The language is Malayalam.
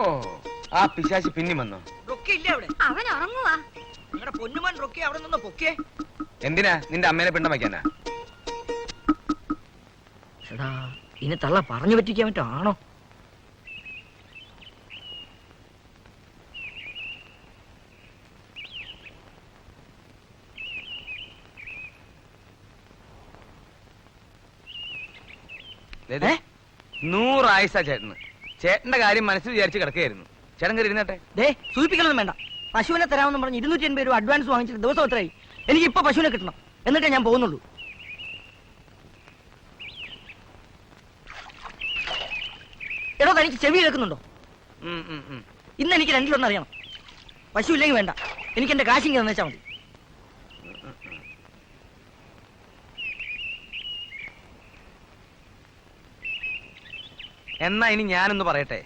ഓ, ആ പിശാചി പിന്നി വന്നോ? റൊക്കി ഇല്ല അവിടെ. അവൻ ഉറങ്ങുവാ. നിങ്ങളുടെ പൊന്നുമോൻ റൊക്കി അവിടെ നിന്ന് പൊക്കേ. എന്തിനാ നിന്റെ അമ്മേനെ പിണ്ടം വയ്ക്കാനാ? എടാ, ഇനി തള്ള പറഞ്ഞു പറ്റിക്കാൻ പറ്റാണോ? ദേ, 100 ആയുസാ ചേട്ടന്. ചേട്ടന്റെ കാര്യം മനസ്സിൽ വിചാരിച്ച് കിടക്കുകയായിരുന്നു. ചേട്ടൻ കയറി ഇരുന്നട്ടെ. സൂചിപ്പിക്കലൊന്നും വേണ്ട. പശുവിനെ തരാമെന്ന് പറഞ്ഞ് 280 രൂപ അഡ്വാൻസ് വാങ്ങിച്ചിട്ട് ദിവസം എത്രയായി? എനിക്ക് ഇപ്പൊ പശുവിനെ കിട്ടണം, എന്നിട്ടേ ഞാൻ പോകുന്നുള്ളൂ. എടോ, തനിക്ക് ചെവി കേൾക്കുന്നുണ്ടോ? ഇന്ന് എനിക്ക് രണ്ടിലൊന്നും അറിയണം. പശു ഇല്ലെങ്കിൽ വേണ്ട, എനിക്ക് എന്റെ കാശിങ് തന്നേച്ചാ മതി. എന്നാ ഇനി ഞാനൊന്ന് പറയട്ടെ.